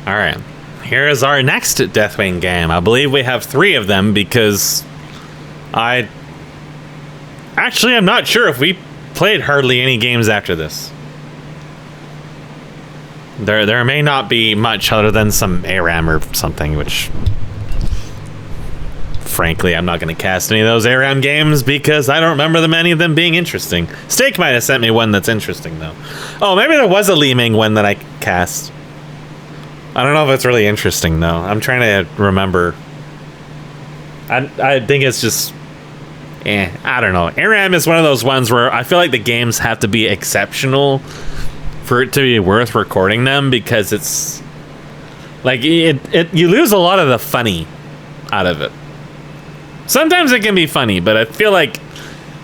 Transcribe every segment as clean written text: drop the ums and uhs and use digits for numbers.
All right, here is our next Deathwing game. I believe we have 3 of them because I'm not sure if we played hardly any games after this. There may not be much other than some ARAM or something, which frankly I'm not going to cast any of those ARAM games because I don't remember any of them being interesting. Steak might have sent me one that's interesting though. Oh, maybe there was a Li Ming one that I cast. I don't know if it's really interesting though. I'm trying to remember. I think it's just I don't know. ARAM is one of those ones where I feel like the games have to be exceptional for it to be worth recording them, because it's like you lose a lot of the funny out of it. Sometimes it can be funny, but I feel like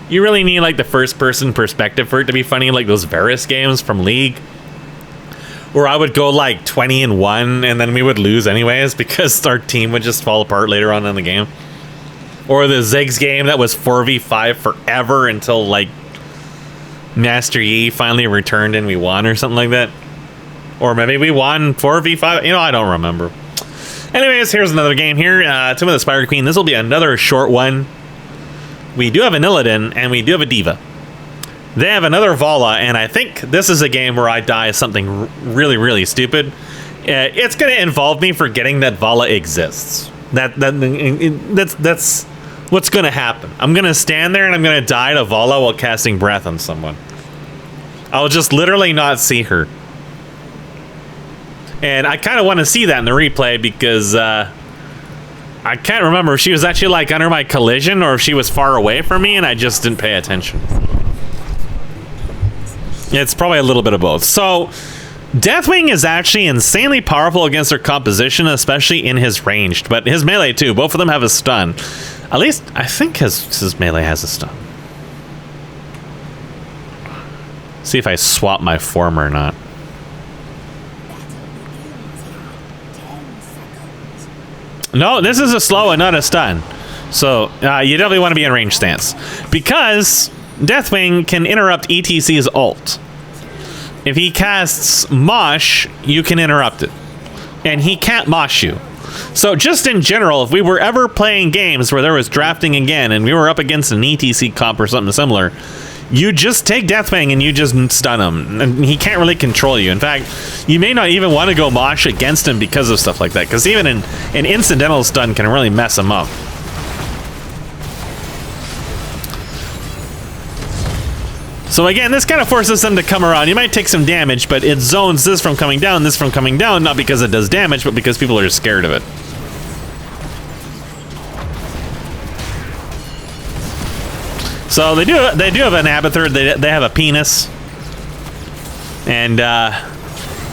you really need like the first person perspective for it to be funny, like those HER0ES games from League, where I would go like 20-1 and then we would lose anyways because our team would just fall apart later on in the game. Or the Ziggs game that was 4v5 forever until like Master Yi finally returned and we won or something like that. Or maybe we won 4v5. You know, I don't remember. Anyways, here's another game here. Tomb of the Spider Queen. This will be another short one. We do have an Illidan and we do have a Diva. They have another Vala, and I think this is a game where I die something really, really stupid. It's going to involve me forgetting that Vala exists. That's what's going to happen. I'm going to stand there and I'm going to die to Vala while casting Breath on someone. I'll just literally not see her. And I kind of want to see that in the replay because I can't remember if she was actually like under my collision or if she was far away from me and I just didn't pay attention. It's probably a little bit of both. So Deathwing is actually insanely powerful against their composition, especially in his ranged, but his melee too. Both of them have a stun. At least I think his melee has a stun. See if I swap my form or not. No, this is a slow and not a stun. So you definitely want to be in range stance because Deathwing can interrupt ETC's ult. If he casts Mosh, you can interrupt it. And he can't Mosh you. So just in general, if we were ever playing games where there was drafting again and we were up against an ETC comp or something similar, you just take Deathwing and you just stun him. And he can't really control you. In fact, you may not even want to go Mosh against him because of stuff like that. Because even an incidental stun can really mess him up. So again, this kind of forces them to come around. You might take some damage, but it zones this from coming down, this from coming down, not because it does damage, but because people are scared of it. So they do have an Abathur. They have a penis, and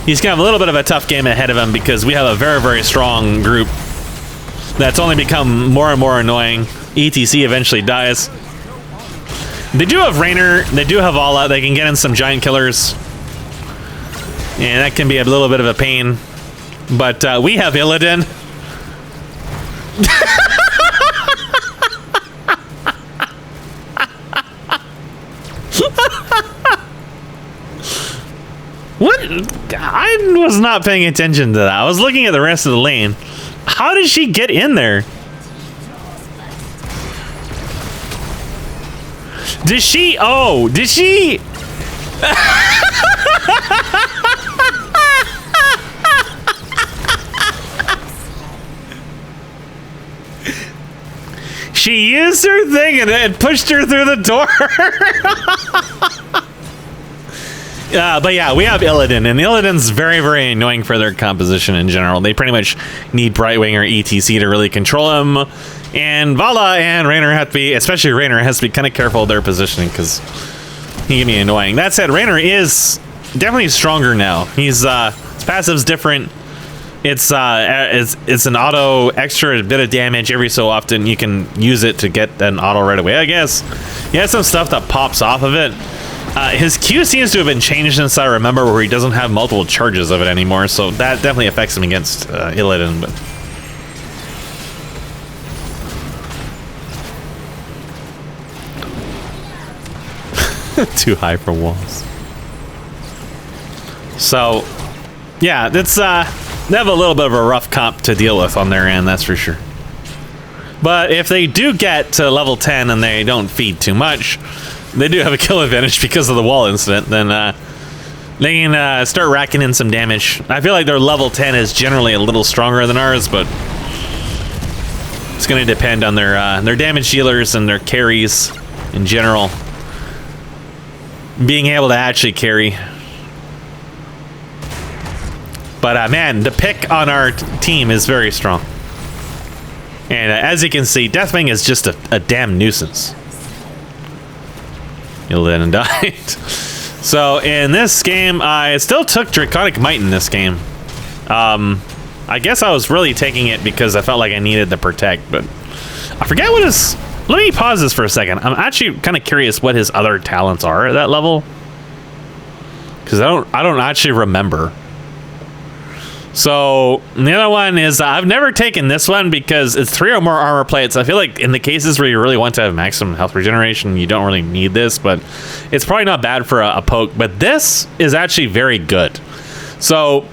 he's gonna have a little bit of a tough game ahead of him because we have a very, very strong group that's only become more and more annoying. ETC eventually dies. They do have Raynor, they do have Vala, they can get in some giant killers. And that can be a little bit of a pain. But we have Illidan. What? I was not paying attention to that. I was looking at the rest of the lane. How did she get in there? Did she? Oh, did she? She used her thing and it pushed her through the door. But yeah, we have Illidan, and Illidan's very, very annoying for their composition in general. They pretty much need Brightwing or ETC to really control him. And Vala and Raynor have to be, especially Raynor, has to be kind of careful of their positioning because he can be annoying. That said, Raynor is definitely stronger now. His passive's different. It's an auto extra bit of damage every so often. You can use it to get an auto right away, I guess. He has some stuff that pops off of it. His Q seems to have been changed since I remember, where he doesn't have multiple charges of it anymore, so that definitely affects him against Illidan. But too high for walls. So yeah, that's They have a little bit of a rough comp to deal with on their end, that's for sure. But if they do get to level 10 and they don't feed too much, they do have a kill advantage because of the wall incident, then they can start racking in some damage. I feel like their level 10 is generally a little stronger than ours, but it's going to depend on their damage dealers and their carries in general. Being able to actually carry. But man, the pick on our team is very strong. And as you can see, Deathwing is just a damn nuisance. You'll then and died. So in this game, I still took Draconic Might in this game. I guess I was really taking it because I felt like I needed the protect, but I forget what his... Let me pause this for a second. I'm actually kind of curious what his other talents are at that level. Because I don't actually remember. So the other one is I've never taken this one because it's 3 or more armor plates. I feel like in the cases where you really want to have maximum health regeneration, you don't really need this, but it's probably not bad for a poke. But this is actually very good. So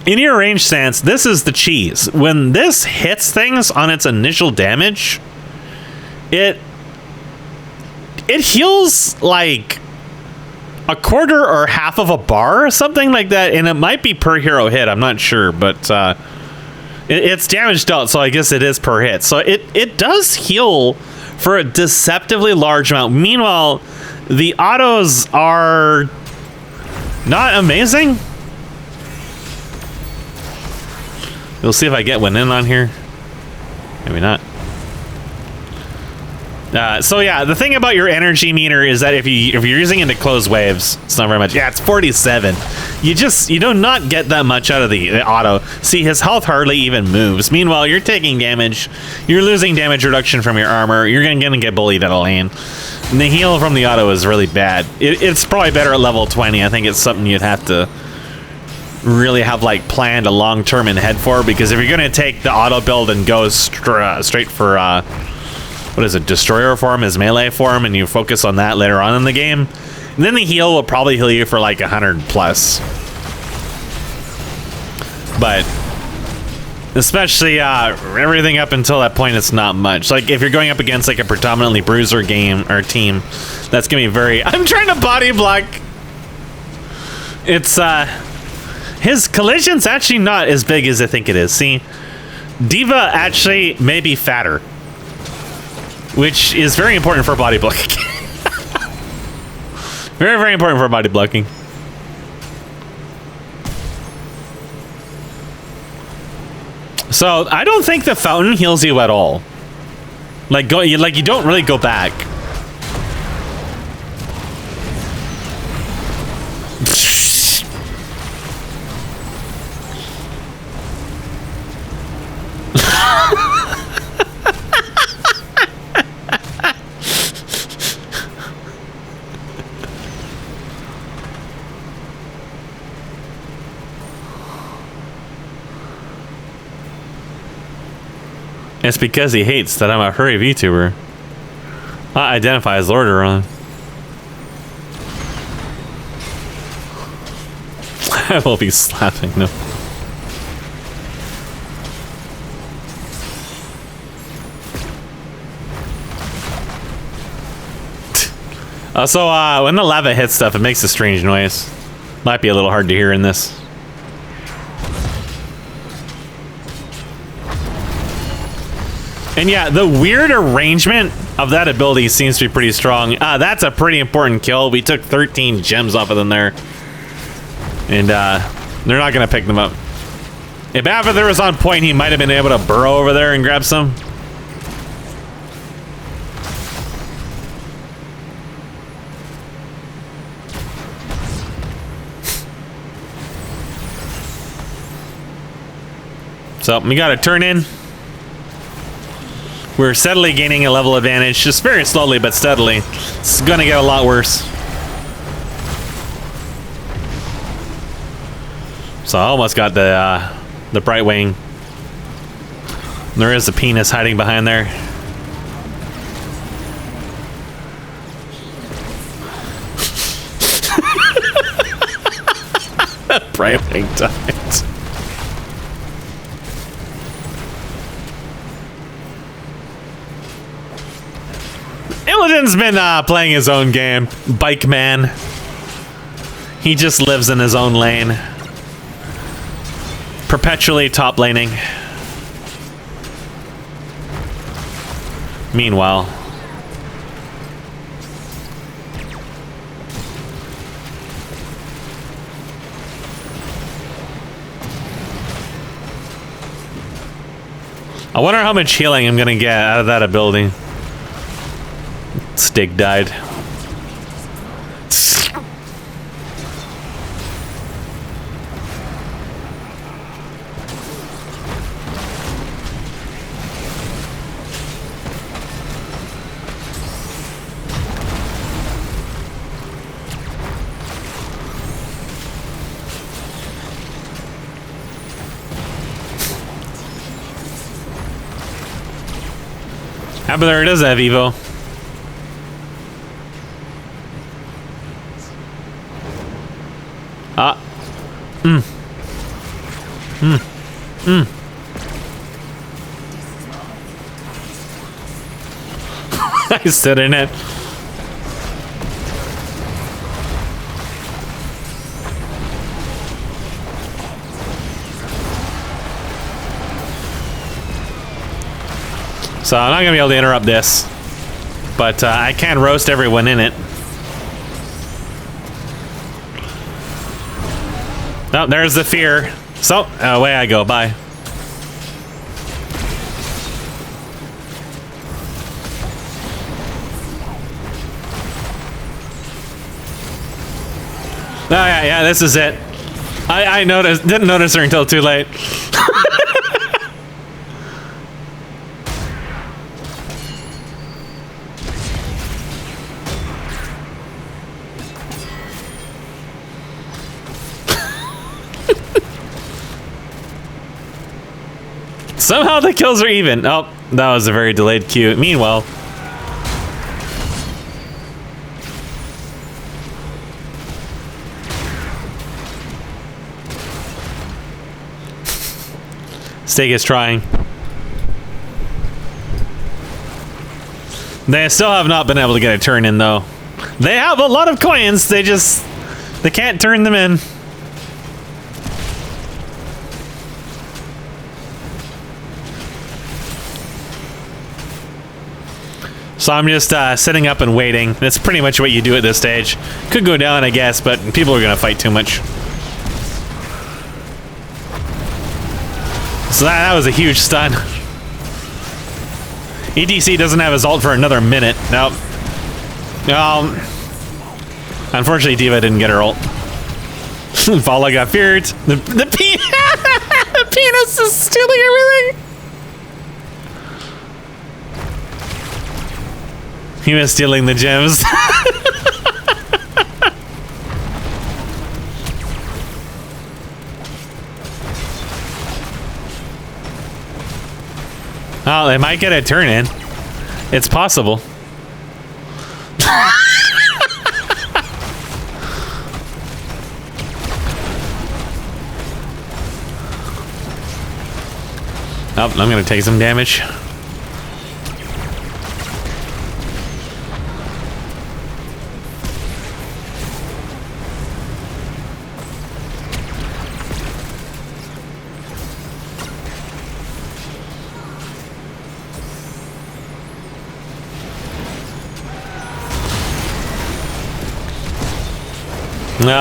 in your range stance, this is the cheese. When this hits things on its initial damage, it heals like a quarter or half of a bar or something like that, and it might be per hero hit, I'm not sure, but it's damage dealt, so I guess it is per hit. So it does heal for a deceptively large amount. Meanwhile, the autos are not amazing. We'll see if I get one in on here. Maybe not. So yeah, the thing about your energy meter is that if you're using it to close waves, it's not very much. Yeah, it's 47. You do not get that much out of the auto. See, his health hardly even moves. Meanwhile, you're taking damage. You're losing damage reduction from your armor. You're gonna get bullied at a lane. And the heal from the auto is really bad. It's probably better at level 20. I think it's something you'd have to really have like planned a long term in head for, because if you're gonna take the auto build and go straight for what is it, Destroyer form, his melee form, and you focus on that later on in the game, and then the heal will probably heal you for like 100 plus. But especially everything up until that point, it's not much. Like if you're going up against like a predominantly bruiser game or team, that's gonna be very... I'm trying to body block. It's his collision's actually not as big as I think it is. See, Diva actually may be fatter, which is very important for body blocking. Very, very important for body blocking. So I don't think the fountain heals you at all. Like you don't really go back. It's because he hates that I'm a HER0E VTuber. I identify as Lordaeron. I will be slapping them. So when the lava hits stuff, it makes a strange noise. Might be a little hard to hear in this. And yeah, the weird arrangement of that ability seems to be pretty strong. That's a pretty important kill. We took 13 gems off of them there. And they're not going to pick them up. If Avather was on point, he might have been able to burrow over there and grab some. So we got to turn in. We're steadily gaining a level advantage, just very slowly but steadily. It's gonna get a lot worse. So I almost got the Bright Wing. There is a penis hiding behind there. Bright Wing died. Steven's been playing his own game. Bike man. He just lives in his own lane. Perpetually top laning. Meanwhile. I wonder how much healing I'm gonna get out of that ability. Stig died. How about there it does have Evo? I stood in it. So I'm not gonna be able to interrupt this, but I can roast everyone in it. Oh, there's the fear. So away I go. Bye. Oh yeah, this is it. I noticed, didn't notice her until too late. Somehow the kills are even. Oh, that was a very delayed cue. Meanwhile. Stig is trying. They still have not been able to get a turn in though. They have a lot of coins, they can't turn them in. So I'm just sitting up and waiting. That's pretty much what you do at this stage. Could go down, I guess, but people are gonna fight too much. So that was a huge stun. EDC doesn't have his ult for another minute. Nope. Unfortunately, D.Va didn't get her ult. Vala got feared. The penis is stealing everything. He was stealing the gems. Oh, they might get a turn in. It's possible. Oh, I'm gonna take some damage.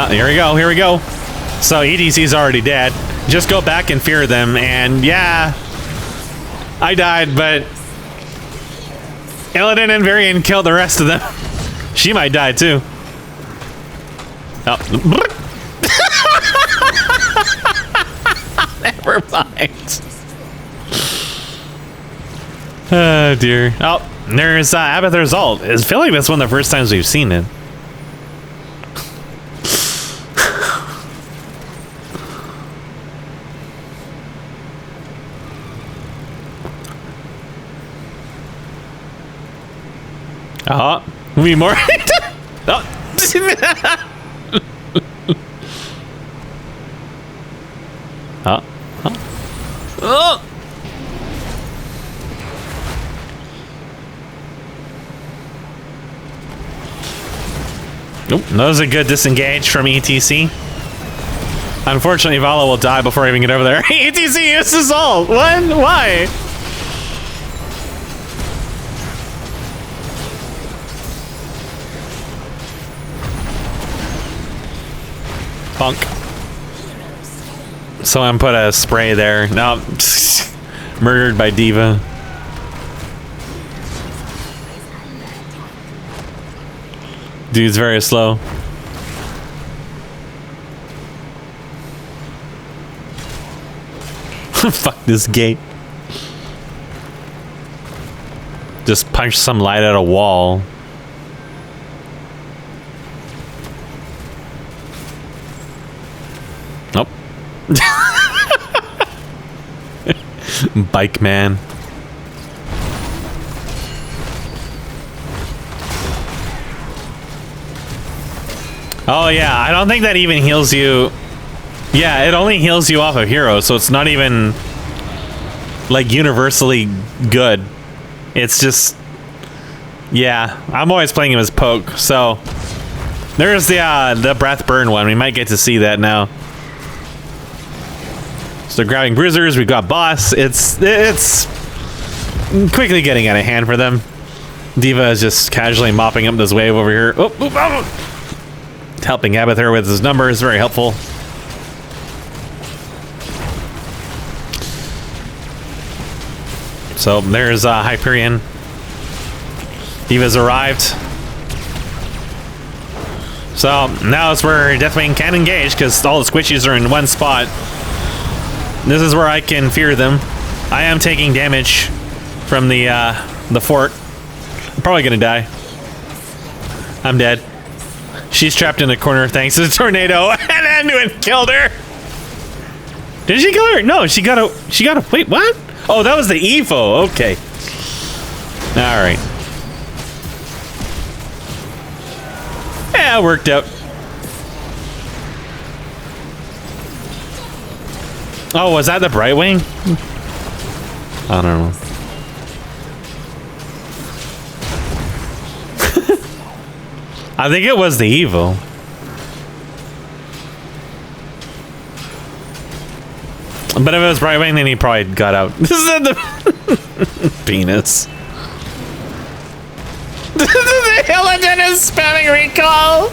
Here we go, here we go. So EDC's already dead. Just go back and fear them, and yeah, I died, but Illidan and Varian killed the rest of them. She might die too. Oh. Never mind. Oh dear. Oh, there's Abathur's ult. I feel like that's one of the first times we've seen it. Oh, we more. Oh. Oh. Oh. Nope, that was a good disengage from ETC. Unfortunately, Vala will die before I even get over there. ETC uses all. When? Why? Punk. Someone put a spray there. No, murdered by Diva. Dude's very slow. Fuck this gate. Just punch some light at a wall. Nope. Bike man. Oh yeah, I don't think that even heals you. Yeah, it only heals you off of heroes, so it's not even like universally good. It's just, yeah, I'm always playing him as poke, so there's the breath burn one. We might get to see that now. So grabbing bruisers, we've got boss. It's quickly getting out of hand for them. Diva is just casually mopping up this wave over here. Oh, oh, oh. Helping Abathur with his numbers, very helpful. So there's Hyperion. Diva's arrived. So now it's where Deathwing can engage because all the squishies are in one spot. This is where I can fear them. I am taking damage from the fort. I'm probably gonna die. I'm dead. She's trapped in a corner thanks to the tornado, and Anduin killed her. Did she kill her? No, she got a. Wait, what? Oh, that was the Evo. Okay. All right. Yeah, it worked out. Oh, was that the Brightwing? I don't know. I think it was the Evo. But if it was Brightwing, then he probably got out. This is the penis. The Illidan is spamming recall.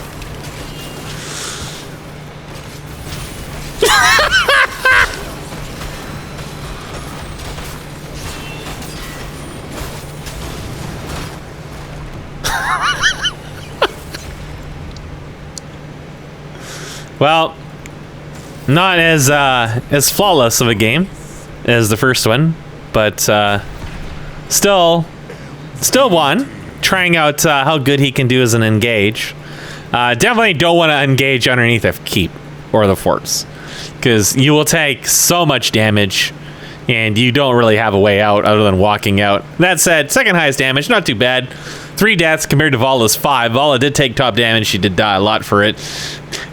Well, not as flawless of a game as the first one, but still won. Trying out how good he can do as an engage. Definitely don't want to engage underneath the keep or the forts, because you will take so much damage, and you don't really have a way out other than walking out. That said, second highest damage, not too bad. 3 deaths compared to Vala's 5. Vala did take top damage. She did die a lot for it.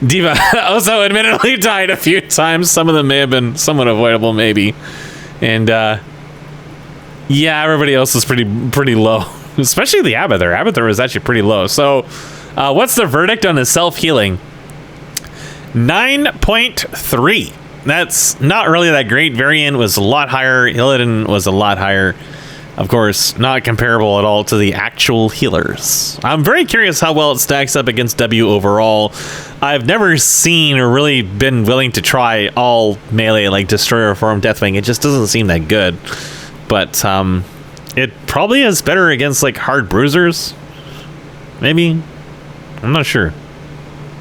Diva also admittedly died a few times. Some of them may have been somewhat avoidable, maybe. And yeah, everybody else was pretty low, especially the Abathur. Abathur was actually pretty low. So what's the verdict on his self-healing? 9.3. That's not really that great. Varian was a lot higher. Illidan was a lot higher. Of course, not comparable at all to the actual healers. I'm very curious how well it stacks up against W overall. I've never seen or really been willing to try all melee like Destroyer Form Deathwing. It just doesn't seem that good. But it probably is better against like hard bruisers. Maybe. I'm not sure.